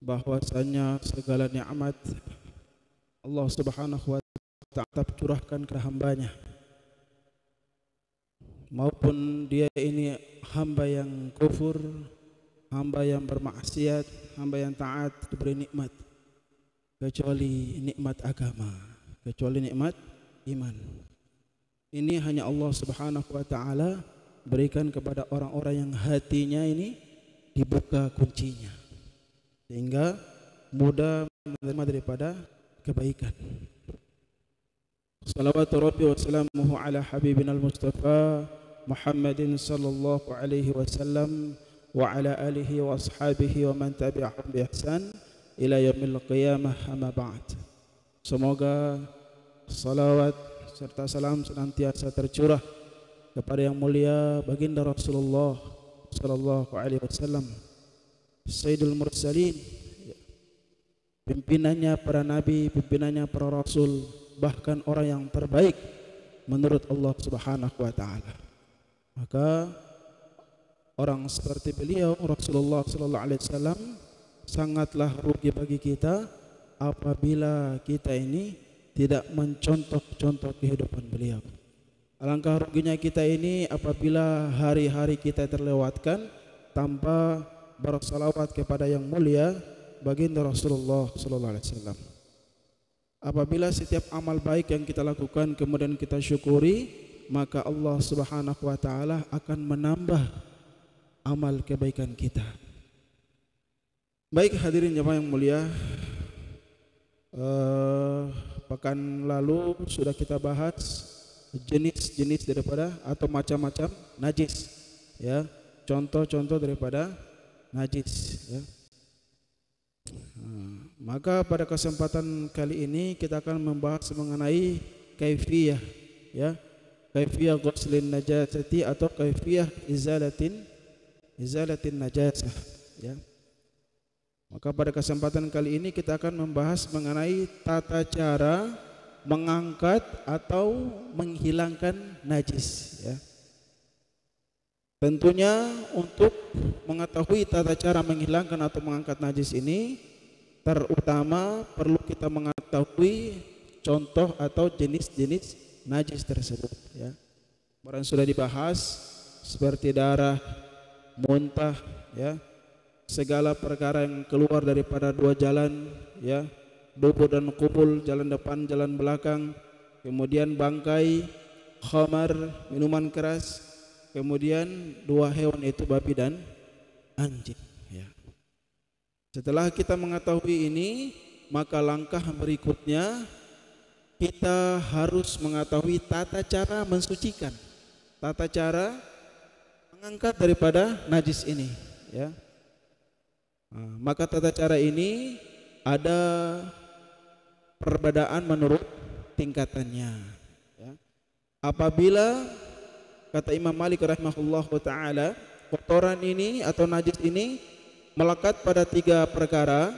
bahwasanya segala nikmat Allah Subhanahu wa ta'ala curahkan ke hambanya, maupun dia ini hamba yang kufur, hamba yang bermaksiat, hamba yang taat, diberi nikmat kecuali nikmat agama, kecuali nikmat iman. Ini hanya Allah Subhanahu wa ta'ala berikan kepada orang-orang yang hatinya ini dibuka kuncinya, sehingga mudah menerima daripada kebaikan. Salawatu Rabbi wa salamuhu ala habibina al-Mustafa Muhammadin sallallahu alaihi wasallam wa ala alihi wa ashabihi wa man tabi'ahum bi ihsan ila yaumil qiyamah, amma ba'd. Semoga salawat serta salam senantiasa tercurah kepada yang mulia baginda Rasulullah sallallahu alaihi wasallam, Sayyidul Mursalin, pimpinannya para nabi, pimpinannya para rasul, bahkan orang yang terbaik menurut Allah Subhanahu wa ta'ala. Maka orang seperti beliau Rasulullah sallallahu alaihi wasallam sangatlah rugi bagi kita apabila kita ini tidak mencontoh-contoh kehidupan beliau. Alangkah ruginya kita ini apabila hari-hari kita terlewatkan tanpa bersalawat kepada yang mulia baginda Rasulullah sallallahu alaihi wasallam. Apabila setiap amal baik yang kita lakukan kemudian kita syukuri, maka Allah Subhanahu wa ta'ala akan menambah amal kebaikan kita. Baik hadirin jemaah yang mulia, pekan lalu sudah kita bahas jenis-jenis daripada atau macam-macam najis, ya, contoh-contoh daripada najis, ya. Maka pada kesempatan kali ini kita akan membahas mengenai kaifiyah, ya, kaifiyah ghuslin najasati atau kaifiyah izalatin najasah, ya. Maka pada kesempatan kali ini kita akan membahas mengenai tata cara mengangkat atau menghilangkan najis, ya. Tentunya untuk mengetahui tata cara menghilangkan atau mengangkat najis ini, terutama perlu kita mengetahui contoh atau jenis-jenis najis tersebut, ya. Barang sudah dibahas seperti darah, muntah, ya, segala perkara yang keluar daripada dua jalan, ya, dubur dan kubul, jalan depan, jalan belakang, kemudian bangkai, khamar, minuman keras, kemudian dua hewan itu babi dan anjing, ya. Setelah kita mengetahui ini, maka langkah berikutnya kita harus mengetahui tata cara mensucikan, tata cara mengangkat daripada najis ini, ya. Maka tata cara ini ada perbedaan menurut tingkatannya, ya. Apabila kata Imam Malik rahimahullah ta'ala, kotoran ini atau najis ini melekat pada tiga perkara.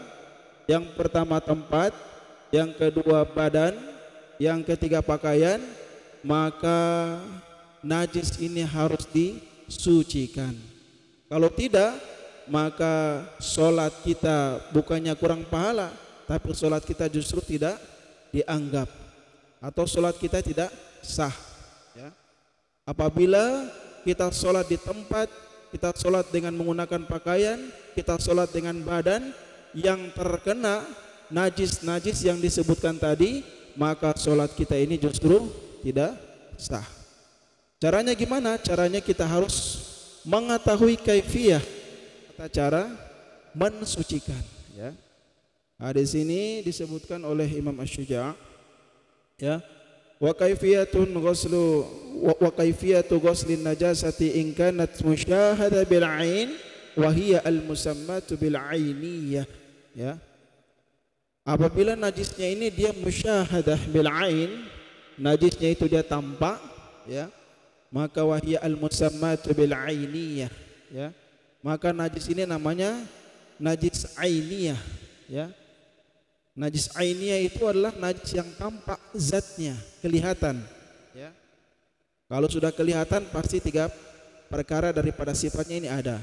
Yang pertama tempat, yang kedua badan, yang ketiga pakaian, maka najis ini harus disucikan. Kalau tidak, maka solat kita bukannya kurang pahala, tapi solat kita justru tidak dianggap, atau solat kita tidak sah, ya. Apabila kita solat di tempat, kita solat dengan menggunakan pakaian, kita solat dengan badan yang terkena najis-najis yang disebutkan tadi, maka solat kita ini justru tidak sah. Caranya gimana? Caranya kita harus mengetahui kaifiyah, tata cara mensucikan, ya. Di sini disebutkan oleh Imam Asy-Syuja', ya, wa kaifiyatu ghuslin najasati in kanat musyahada bil ain wa hiya al musammatu bil ainiyah, ya. Apabila najisnya ini dia musyahadah bil ain, najisnya itu dia tampak, ya, maka wa hiya al musammatu bil ainiyah, ya. Maka najis ini namanya najis ainiyah, ya. Najis ainiyah itu adalah najis yang tampak zatnya, kelihatan, ya. Kalau sudah kelihatan pasti tiga perkara daripada sifatnya ini ada.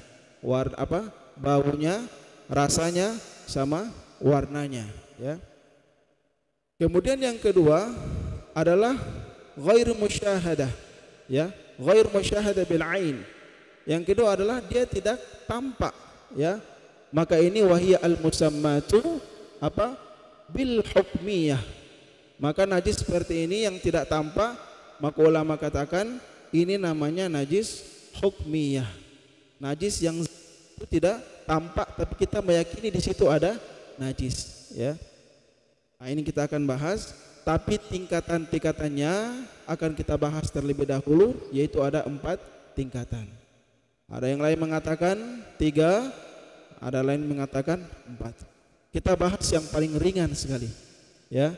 Baunya, rasanya, sama warnanya, ya. Kemudian yang kedua adalah ghair musyahadah, ya, ghair musyahadah bil ain. Yang kedua adalah dia tidak tampak, ya. Maka ini wahiyya al musammatu apa? Bil hukmiyah. Maka najis seperti ini yang tidak tampak, maka ulama katakan ini namanya najis hukmiyah. Najis yang itu tidak tampak tapi kita meyakini di situ ada najis, ya. Nah, ini kita akan bahas, tapi tingkatan-tingkatannya akan kita bahas terlebih dahulu, yaitu ada 4 tingkatan. Ada yang lain mengatakan 3, ada lain mengatakan 4. Kita bahas yang paling ringan sekali, ya.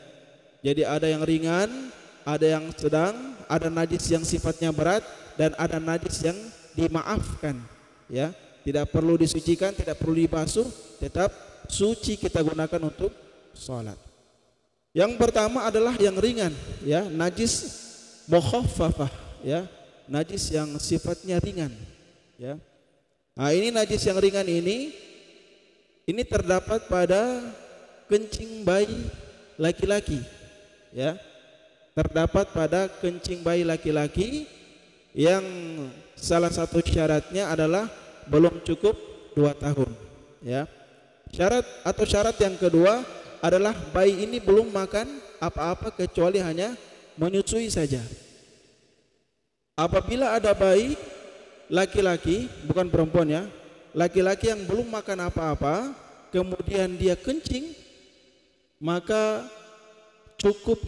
Jadi ada yang ringan, ada yang sedang, ada najis yang sifatnya berat, dan ada najis yang dimaafkan, ya. Tidak perlu disucikan, tidak perlu dibasuh, tetap suci kita gunakan untuk sholat. Yang pertama adalah yang ringan, ya, najis mukhaffafah, ya, najis yang sifatnya ringan, ya. Nah, ini najis yang ringan ini terdapat pada kencing bayi laki-laki, ya, terdapat pada kencing bayi laki-laki yang salah satu syaratnya adalah belum cukup 2 tahun, ya. Syarat yang kedua adalah bayi ini belum makan apa-apa kecuali hanya menyusui saja. Apabila ada bayi laki-laki, bukan perempuan, ya, laki-laki yang belum makan apa-apa kemudian dia kencing, maka cukup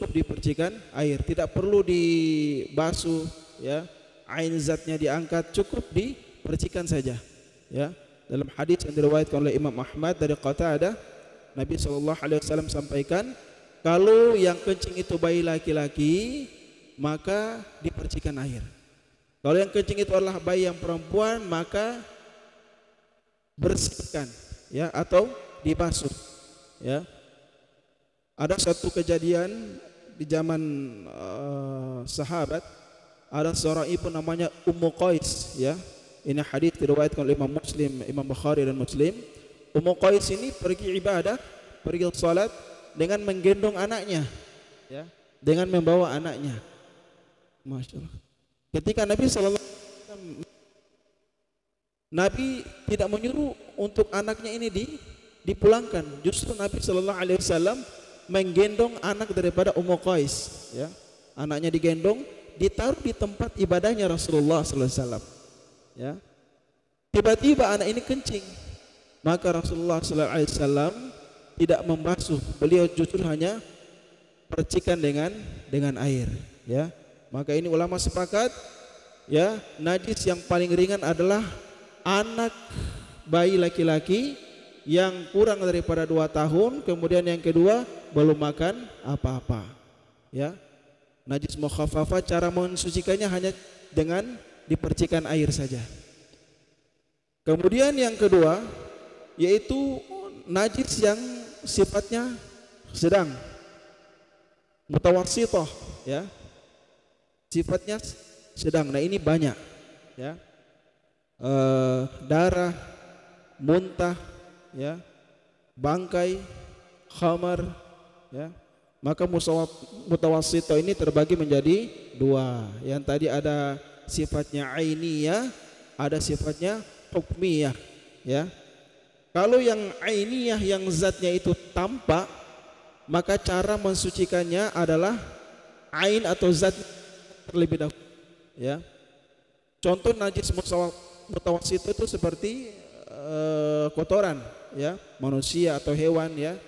dipercikan air, tidak perlu dibasuh, ya, ain zatnya diangkat, cukup dipercikan saja, ya. Dalam hadis yang diriwayatkan oleh Imam Ahmad dari Qatadah, Nabi SAW sampaikan, kalau yang kencing itu bayi laki-laki maka dipercikan air. Kalau yang kencing itu adalah bayi yang perempuan maka bersihkan, ya, atau dibasuh, ya. Ada satu kejadian di zaman sahabat, ada seorang ibu namanya Ummu Qais, ya. Ini hadis diriwayatkan oleh Imam Muslim, Imam Bukhari dan Muslim. Ummu Qais ini pergi ibadah, pergi salat dengan menggendong anaknya, ya, dengan membawa anaknya. Masya Allah. Ketika Nabi SAW, Nabi tidak menyuruh untuk anaknya ini dipulangkan. Justru Nabi SAW menggendong anak daripada Ummu Qais, ya. Anaknya digendong, ditaruh di tempat ibadahnya Rasulullah SAW. Ya, tiba-tiba anak ini kencing, maka Rasulullah SAW tidak membasuh, beliau justru hanya percikan dengan air, ya. Maka ini ulama sepakat, ya, najis yang paling ringan adalah anak bayi laki-laki yang kurang daripada 2 tahun, kemudian yang kedua belum makan apa-apa, ya. Najis mukhaffafah, cara mensucikannya hanya dengan dipercikan air saja. Kemudian yang kedua yaitu najis yang sifatnya sedang, mutawassithah, ya, sifatnya sedang. Nah, ini banyak, ya, darah, muntah, ya, bangkai, khamar, ya. Maka mutawassithah ini terbagi menjadi 2. Yang tadi ada sifatnya ainiyah, ada sifatnya hukmiyah, ya. Kalau yang ainiyah, yang zatnya itu tampak, maka cara mensucikannya adalah ain atau zat terlebih dahulu, ya. Contoh najis mutawassithah itu seperti kotoran, ya, manusia atau hewan, ya.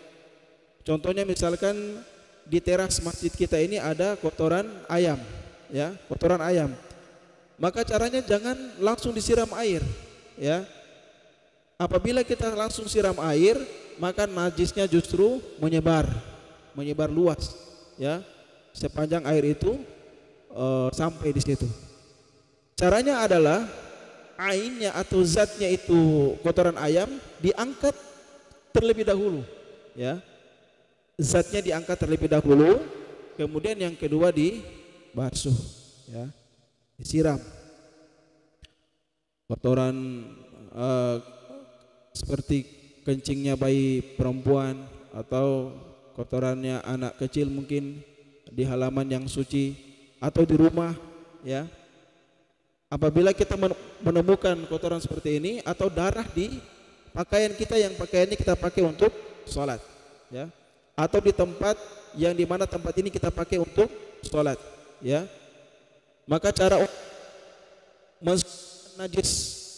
Contohnya misalkan di teras masjid kita ini ada kotoran ayam, ya, kotoran ayam. Maka caranya jangan langsung disiram air, ya. Apabila kita langsung siram air, maka najisnya justru menyebar luas, ya, sepanjang air itu sampai di situ. Caranya adalah ainnya atau zatnya itu kotoran ayam diangkat terlebih dahulu, ya. Zatnya diangkat terlebih dahulu, kemudian yang kedua dibasuh, ya, disiram. Kotoran seperti kencingnya bayi perempuan atau kotorannya anak kecil mungkin di halaman yang suci atau di rumah, ya. Apabila kita menemukan kotoran seperti ini atau darah di pakaian kita yang pakaiannya kita pakai untuk sholat, ya, atau di tempat yang dimana tempat ini kita pakai untuk sholat, ya, maka cara najis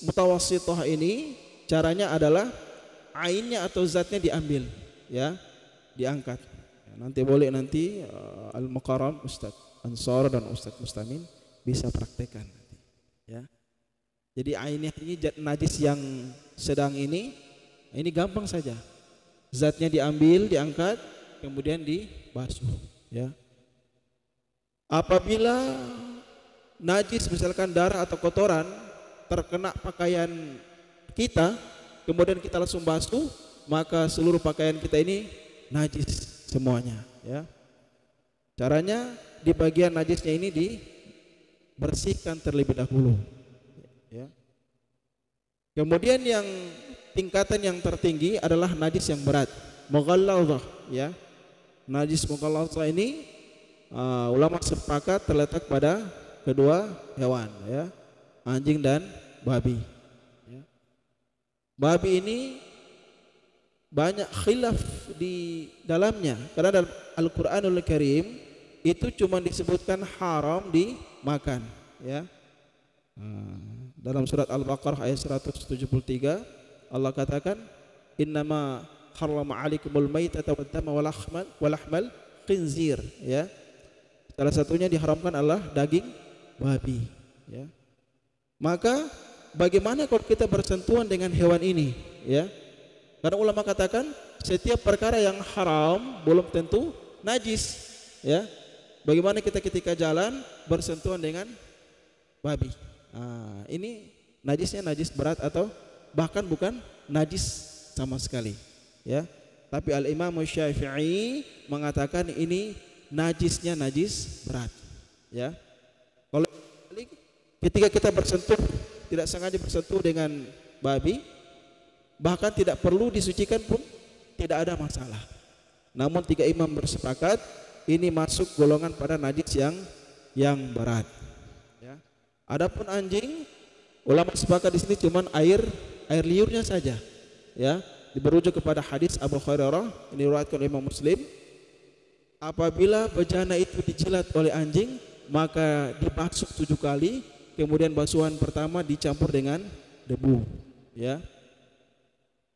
mutawassithah ini caranya adalah ainnya atau zatnya diambil, ya, diangkat. Nanti boleh Al-Mukarram Ustaz Ansar dan Ustaz Mustamin bisa praktekkan. Ya. Jadi ainnya ini najis yang sedang ini gampang saja. Zatnya diambil, diangkat, kemudian dibasuh, ya. Apabila najis misalkan darah atau kotoran terkena pakaian kita, kemudian kita langsung basuh, maka seluruh pakaian kita ini najis semuanya, ya. Caranya di bagian najisnya ini bersihkan terlebih dahulu, ya. Kemudian yang tingkatan yang tertinggi adalah najis yang berat, mughalladhah, ya. Najis mughalladhah ini ulama sepakat terletak pada kedua hewan, ya, anjing dan babi, ya. Babi ini banyak khilaf di dalamnya karena dalam Al-Qur'anul Karim itu cuma disebutkan haram dimakan, ya. Dalam surat Al-Baqarah ayat 173 Allah katakan innama harrama 'alaikumul maitata wad-dama wa lahmal khinzir, ya. Salah satunya diharamkan Allah daging babi, ya. Maka bagaimana kalau kita bersentuhan dengan hewan ini, ya? Karena ulama katakan setiap perkara yang haram belum tentu najis, ya. Bagaimana kita ketika jalan bersentuhan dengan babi? Ini najisnya najis berat atau bahkan bukan najis sama sekali, ya. Tapi Al-Imam Syafi'i mengatakan ini najisnya najis berat, ya. Kalau ketika kita bersentuh, tidak sengaja bersentuh dengan babi, bahkan tidak perlu disucikan pun tidak ada masalah. Namun tiga imam bersepakat ini masuk golongan pada najis yang berat, ya. Adapun anjing, ulama sepakat di sini cuman air liurnya saja, ya. Berujuk kepada hadis Abu Hurairah ini diriwayatkan oleh Imam Muslim. Apabila bejana itu dijilat oleh anjing, maka dibasuh 7 kali, kemudian basuhan pertama dicampur dengan debu, ya.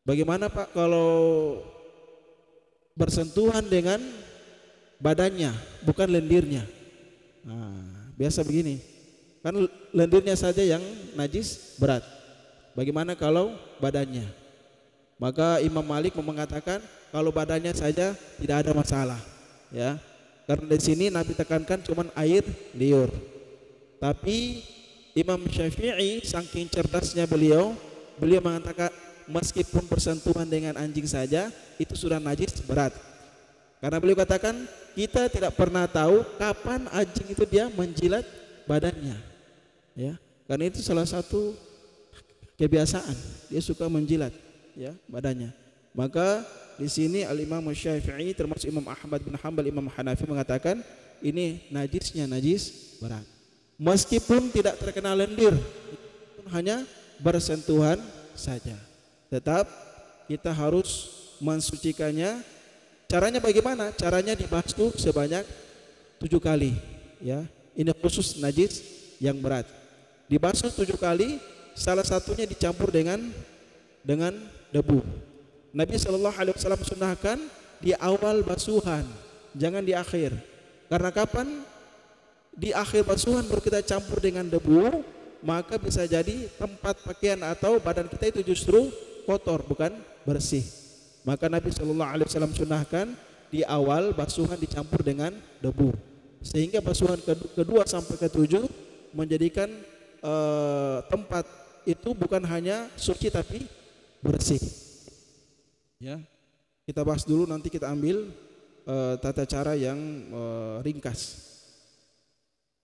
Bagaimana Pak kalau bersentuhan dengan badannya, bukan lendirnya? Biasa begini, kan lendirnya saja yang najis berat. Bagaimana kalau badannya? Maka Imam Malik mengatakan kalau badannya saja tidak ada masalah, ya. Karena di sini Nabi tekankan cuman air liur. Tapi Imam Syafi'i saking cerdasnya beliau mengatakan meskipun bersentuhan dengan anjing saja itu sudah najis berat. Karena beliau katakan kita tidak pernah tahu kapan anjing itu dia menjilat badannya, ya. Karena itu salah satu kebiasaan, dia suka menjilat, ya, badannya. Maka di sini Al-Imam Syafi'i termasuk Imam Ahmad bin Hanbal, Imam Hanafi mengatakan ini najisnya najis berat. Meskipun tidak terkena lendir, hanya bersentuhan saja, tetap kita harus mensucikannya. Caranya bagaimana? Caranya dibasuh sebanyak 7 kali, ya. Ini khusus najis yang berat. Dibasuh 7 kali, salah satunya dicampur dengan debu. Nabi SAW sunnahkan di awal basuhan, jangan di akhir. Karena kapan di akhir basuhan baru kita campur dengan debu, maka bisa jadi tempat pakaian atau badan kita itu justru kotor, bukan bersih. Maka Nabi SAW sunnahkan di awal basuhan dicampur dengan debu, sehingga basuhan kedua sampai ke-7 menjadikan tempat itu bukan hanya suci tapi bersih, ya. Kita bahas dulu, nanti kita ambil tata cara yang ringkas.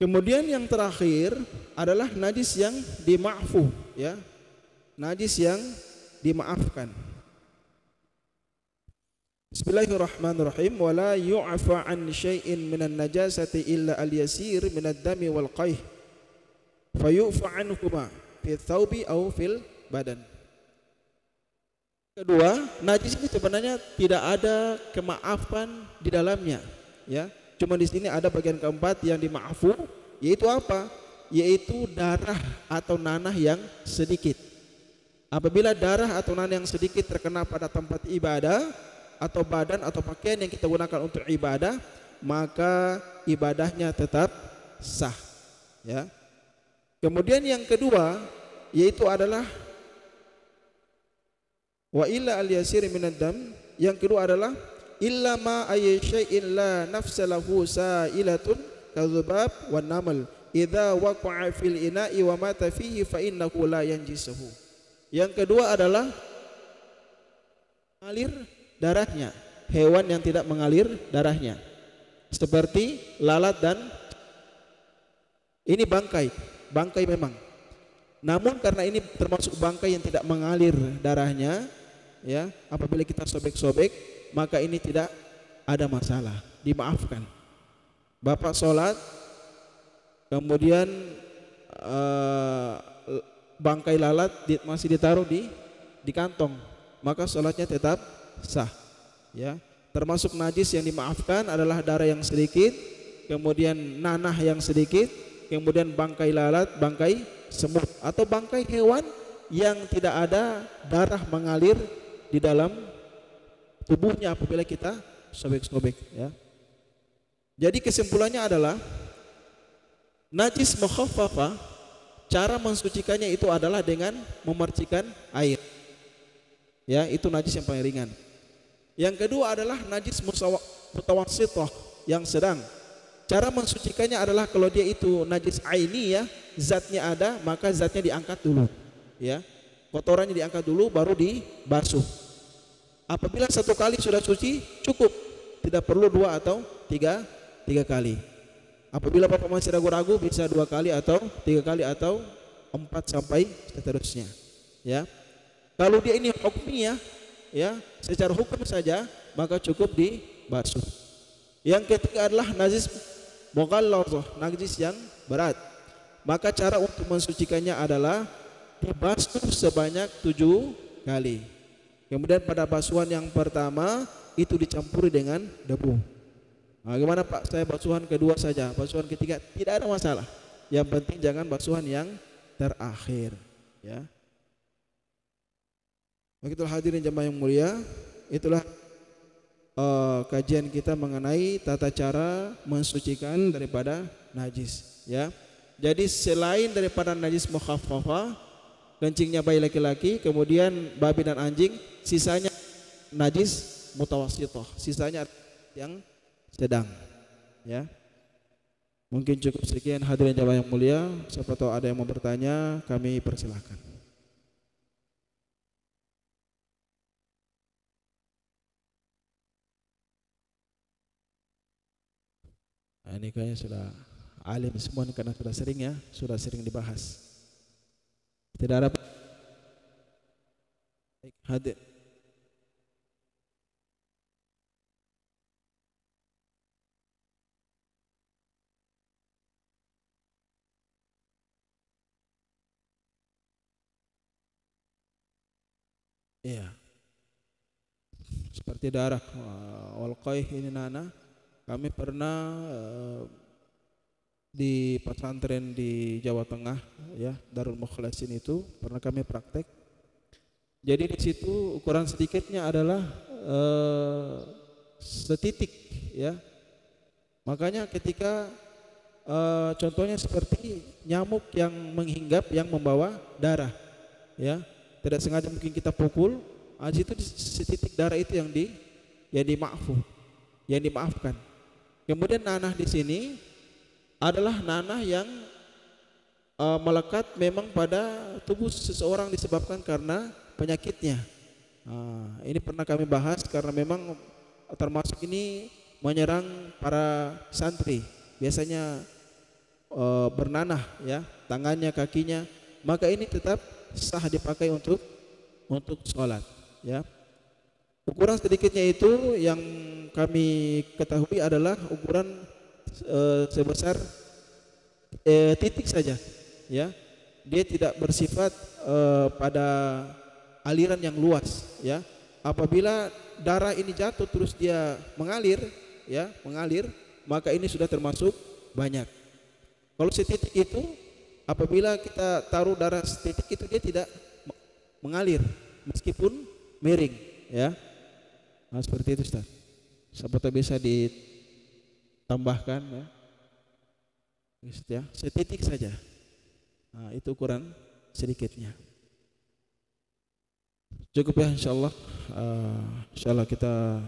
Kemudian yang terakhir adalah najis yang dima'fu, ya. Najis yang dimaafkan. Bismillahirrahmanirrahim. Wala yu'fa an syai'in minan najasati illa al-yasir minad dami wal qayh fayu'fa anhuma fi thawbi aw fil badan. Kedua, najis ini sebenarnya tidak ada kemaafan di dalamnya, ya. Cuma di sini ada bagian keempat yang dimaafu, yaitu apa? Yaitu darah atau nanah yang sedikit. Apabila darah atau nanah yang sedikit terkena pada tempat ibadah atau badan atau pakaian yang kita gunakan untuk ibadah, maka ibadahnya tetap sah, ya. Kemudian yang kedua yaitu adalah wa illa al-yasir minad dam. Yang kedua adalah illa ma ay syai'in la nafsa lahu sa'ilatun kadzubab wan namal idza waqa'a fil ina'i wa mata fihi fa innahu la yanjisuhu. Yang kedua adalah mengalir darahnya, hewan yang tidak mengalir darahnya, seperti lalat dan ini bangkai memang. Namun karena ini termasuk bangkai yang tidak mengalir darahnya, ya, apabila kita sobek-sobek maka ini tidak ada masalah, dimaafkan. Bapak sholat kemudian bangkai lalat masih ditaruh di kantong, maka sholatnya tetap sah, ya. Termasuk najis yang dimaafkan adalah darah yang sedikit, kemudian nanah yang sedikit, kemudian bangkai lalat, bangkai semut atau bangkai hewan yang tidak ada darah mengalir di dalam tubuhnya apabila kita sobek-sobek, ya. Jadi kesimpulannya adalah najis mukhaffafah, cara mensucikannya itu adalah dengan memercikan air, ya, itu najis yang paling ringan. Yang kedua adalah najis mutawassithah, yang sedang. Cara mensucikannya adalah kalau dia itu najis aini, ya, zatnya ada, maka zatnya diangkat dulu, ya. Kotorannya diangkat dulu baru dibasuh. Apabila satu kali sudah suci cukup, tidak perlu 2 atau 3 kali. Apabila Bapak masih ragu-ragu bisa 2 kali atau 3 kali atau 4 sampai seterusnya, ya. Kalau dia ini hukumnya, ya, secara hukum saja, maka cukup dibasuh. Yang ketiga adalah najis mughallazah, najis yang berat. Maka cara untuk mensucikannya adalah dibasuh sebanyak 7 kali. Kemudian pada basuhan yang pertama itu dicampuri dengan debu. Nah, gimana Pak? Saya basuhan kedua saja, basuhan ketiga tidak ada masalah. Yang penting jangan basuhan yang terakhir, ya. Begitulah hadirin jemaah yang mulia, itulah kajian kita mengenai tata cara mensucikan daripada najis, ya. Jadi selain daripada najis mukhaffafah, kencingnya bayi laki-laki, kemudian babi dan anjing, sisanya najis mutawassithah, sisanya yang sedang, ya. Mungkin cukup sekian hadirin jemaah yang mulia. Siapa tahu ada yang mau bertanya, kami persilahkan. Nah, ini kayaknya sudah alim semua karena sudah sering dibahas. Tidak ada hadir. Iya. Seperti darah wal qayh ini nana. Kami pernah di pesantren di Jawa Tengah, ya, Darul Mukhlasin itu pernah kami praktek. Jadi di situ ukuran sedikitnya adalah setitik, ya. Makanya ketika contohnya seperti nyamuk yang menghinggap yang membawa darah, ya, tidak sengaja mungkin kita pukul, itu setitik darah itu yang dimaafkan. Kemudian nanah di sini adalah nanah yang melekat memang pada tubuh seseorang disebabkan karena penyakitnya. Ini pernah kami bahas karena memang termasuk ini menyerang para santri. Biasanya bernanah, ya, tangannya, kakinya, maka ini tetap sah dipakai untuk untuk sholat. Ya, ukuran sedikitnya itu yang kami ketahui adalah ukuran sebesar titik saja. Ya, dia tidak bersifat pada aliran yang luas. Ya, apabila darah ini jatuh terus dia mengalir, ya mengalir, maka ini sudah termasuk banyak. Kalau setitik itu, apabila kita taruh darah setitik itu dia tidak mengalir meskipun miring, ya. Nah, seperti itu Ustaz. Siapa tahu bisa ditambahkan, ya. Ya, setitik saja. Nah, itu ukuran sedikitnya. Cukup ya insyaallah. Insyaallah kita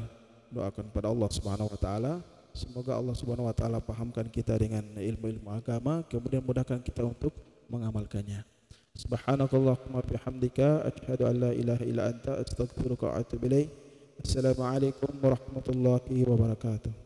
doakan pada Allah Subhanahu wa taala. Semoga Allah Subhanahu wa taala pahamkan kita dengan ilmu-ilmu agama, kemudian mudahkan kita untuk mengamalkannya. Subhanakallahumma bihamdika asyhadu an la ilaha illa anta astaghfiruka wa atubu ilaik. Assalamualaikum warahmatullahi wabarakatuh.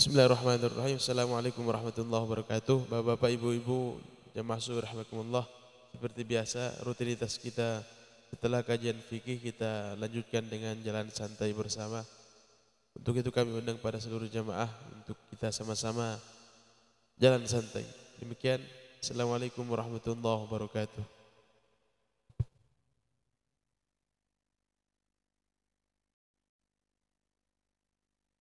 Bismillahirrahmanirrahim. Assalamualaikum warahmatullahi wabarakatuh. Bapak-bapak, ibu-ibu, jamaah suhur rahimakumullah. Seperti biasa, rutinitas kita setelah kajian fikih kita lanjutkan dengan jalan santai bersama. Untuk itu kami undang pada seluruh jamaah untuk kita sama-sama jalan santai. Demikian. Assalamualaikum warahmatullahi wabarakatuh.